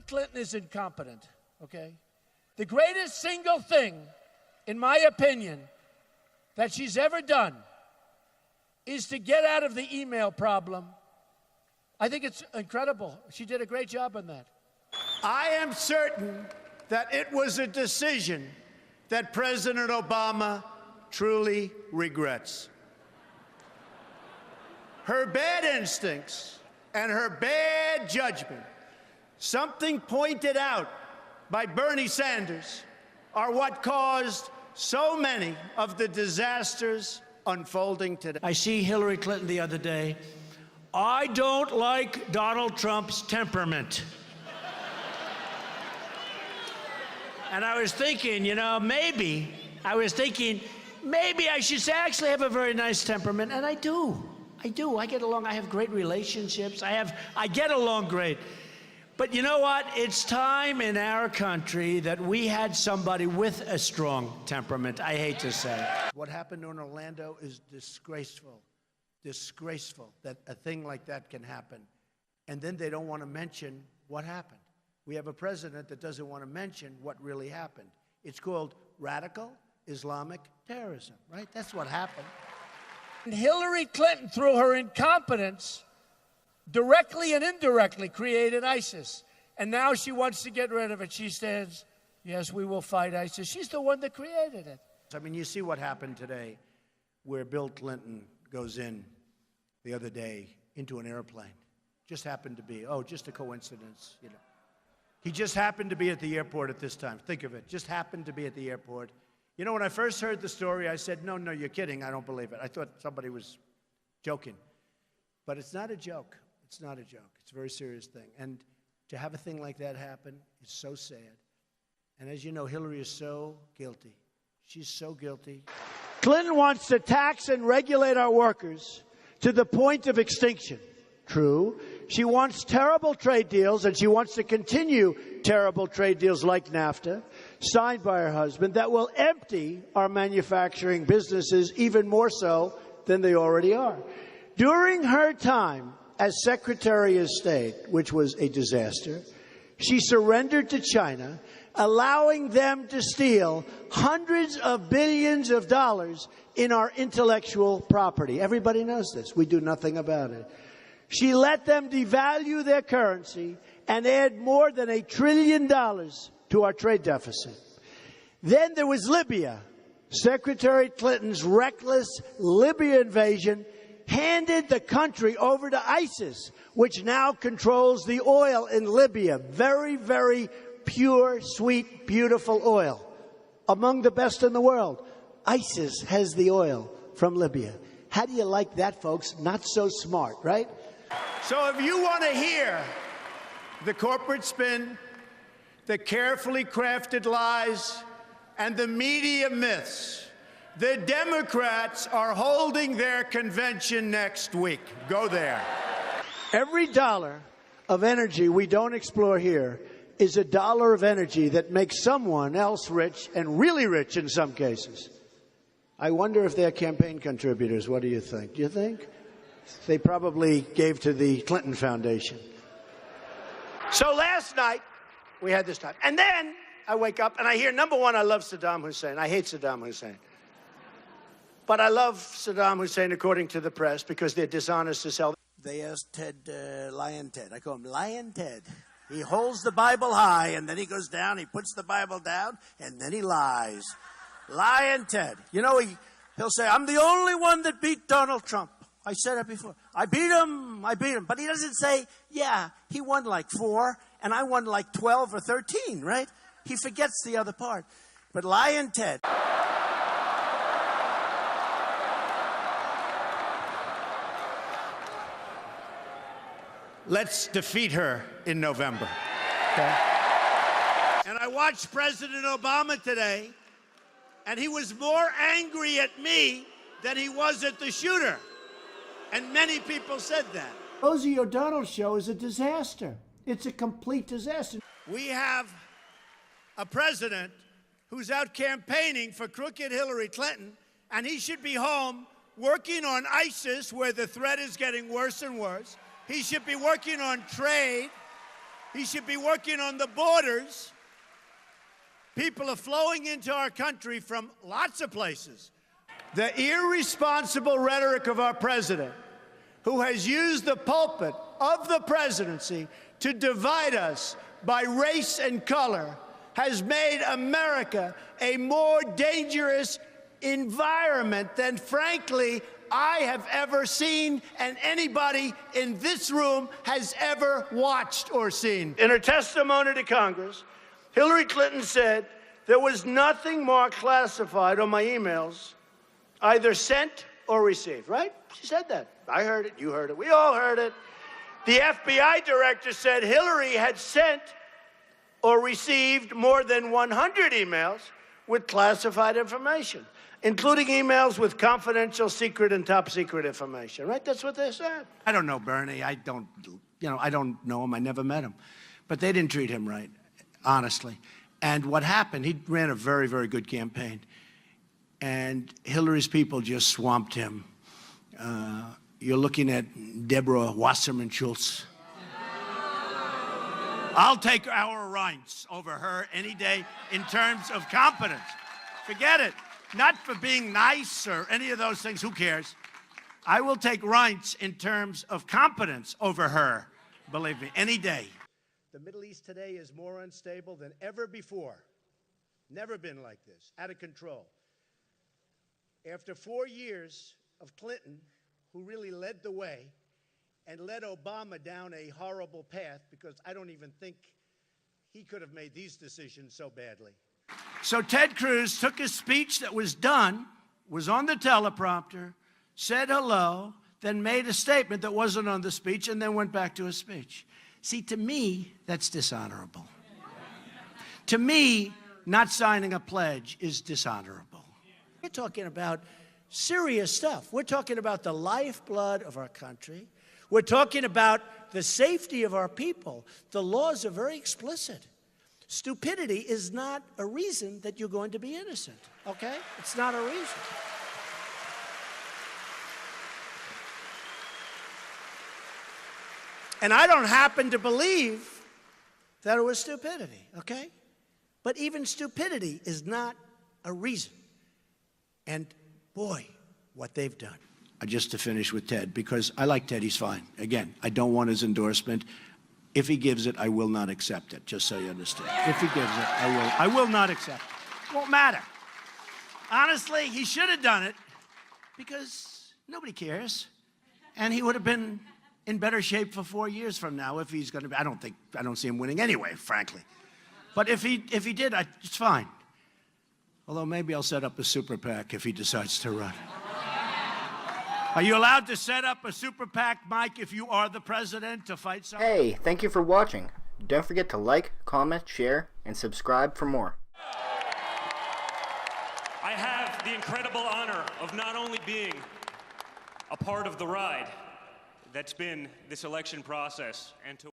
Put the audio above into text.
Clinton is incompetent, okay? The greatest single thing, in my opinion, that she's ever done is to get out of the email problem. I think it's incredible. She did a great job on that. I am certain that it was a decision that President Obama truly regrets. Her bad instincts and her bad judgment, something pointed out by Bernie Sanders, are what caused so many of the disasters unfolding today. I see Hillary Clinton the other day. I don't like Donald Trump's temperament. And I was thinking, maybe I should actually have a very nice temperament, and I do. I get along. I have great relationships. I get along great. But you know what? It's time in our country that we had somebody with a strong temperament, I hate to say. What happened in Orlando is disgraceful. Disgraceful that a thing like that can happen. And then they don't want to mention what happened. We have a president that doesn't want to mention what really happened. It's called radical Islamic terrorism, right? That's what happened. And Hillary Clinton, through her incompetence, directly and indirectly created ISIS. And now she wants to get rid of it. She says, yes, we will fight ISIS. She's the one that created it. I mean, you see what happened today, where Bill Clinton goes in the other day into an airplane. Just happened to be, just a coincidence, He just happened to be at the airport at this time. Think of it. Just happened to be at the airport. When I first heard the story, I said, no, you're kidding. I don't believe it. I thought somebody was joking. But it's not a joke. It's not a joke. It's a very serious thing. And to have a thing like that happen is so sad. And as you know, Hillary is so guilty. She's so guilty. Clinton wants to tax and regulate our workers to the point of extinction. True. She wants terrible trade deals, and she wants to continue terrible trade deals like NAFTA, signed by her husband, that will empty our manufacturing businesses even more so than they already are. During her time as Secretary of State, which was a disaster, she surrendered to China, allowing them to steal hundreds of billions of dollars in our intellectual property. Everybody knows this. We do nothing about it. She let them devalue their currency and add more than $1 trillion to our trade deficit. Then there was Libya. Secretary Clinton's reckless Libya invasion handed the country over to ISIS, which now controls the oil in Libya. Very, very pure, sweet, beautiful oil. Among the best in the world. ISIS has the oil from Libya. How do you like that, folks? Not so smart, right? So if you want to hear the corporate spin, the carefully crafted lies, and the media myths, the Democrats are holding their convention next week. Go there. Every dollar of energy we don't explore here is a dollar of energy that makes someone else rich, and really rich in some cases. I wonder if they're campaign contributors. What do you think? Do you think? They probably gave to the Clinton Foundation. So last night, we had this time. And then I wake up and I hear, number one, I love Saddam Hussein. I hate Saddam Hussein. But I love Saddam Hussein, according to the press, because they're dishonest as hell. They asked Ted, Lion Ted. I call him Lion Ted. He holds the Bible high, and then he goes down, he puts the Bible down, and then he lies. Lion Ted. He'll say, I'm the only one that beat Donald Trump. I said it before. I beat him. But he doesn't say, yeah, he won like 4, and I won like 12 or 13, right? He forgets the other part. But Lion Ted. Let's defeat her in November. Okay? And I watched President Obama today, and he was more angry at me than he was at the shooter. And many people said that. Rosie O'Donnell's show is a disaster. It's a complete disaster. We have a president who's out campaigning for crooked Hillary Clinton, and he should be home working on ISIS, where the threat is getting worse and worse. He should be working on trade. He should be working on the borders. People are flowing into our country from lots of places. The irresponsible rhetoric of our president, who has used the pulpit of the presidency to divide us by race and color, has made America a more dangerous environment than, frankly, I have ever seen and anybody in this room has ever watched or seen. In her testimony to Congress, Hillary Clinton said there was nothing more classified on my emails, either sent or received, right? She said that. I heard it, you heard it, we all heard it. The FBI director said Hillary had sent or received more than 100 emails with classified information, including emails with confidential, secret, and top secret information, right? That's what they said. I don't know Bernie. I don't know him. I never met him. But they didn't treat him right, honestly. And what happened, he ran a very, very good campaign. And Hillary's people just swamped him. You're looking at Deborah Wasserman Schultz. I'll take our Reince over her any day in terms of competence. Forget it. Not for being nice or any of those things. Who cares? I will take Reince in terms of competence over her, believe me, any day. The Middle East today is more unstable than ever before. Never been like this. Out of control. After 4 years of Clinton, who really led the way and led Obama down a horrible path, because I don't even think he could have made these decisions so badly. So Ted Cruz took a speech that was done, was on the teleprompter, said hello, then made a statement that wasn't on the speech, and then went back to his speech. See, to me, that's dishonorable. To me, not signing a pledge is dishonorable. We're talking about serious stuff. We're talking about the lifeblood of our country. We're talking about the safety of our people. The laws are very explicit. Stupidity is not a reason that you're going to be innocent, okay? It's not a reason. And I don't happen to believe that it was stupidity, okay? But even stupidity is not a reason. And boy, what they've done. Just to finish with Ted, because I like Ted, he's fine. Again, I don't want his endorsement. If he gives it, I will not accept it, just so you understand. If he gives it, I will not accept it. Won't matter. Honestly, he should have done it because nobody cares. And he would have been in better shape for 4 years from now if he's going to be. I don't see him winning anyway, frankly. But if he did, it's fine. Although maybe I'll set up a super PAC if he decides to run. Are you allowed to set up a super PAC, Mike, if you are the president, to fight someone? Hey, thank you for watching. Don't forget to like, comment, share, and subscribe for more. I have the incredible honor of not only being a part of the ride that's been this election process, and to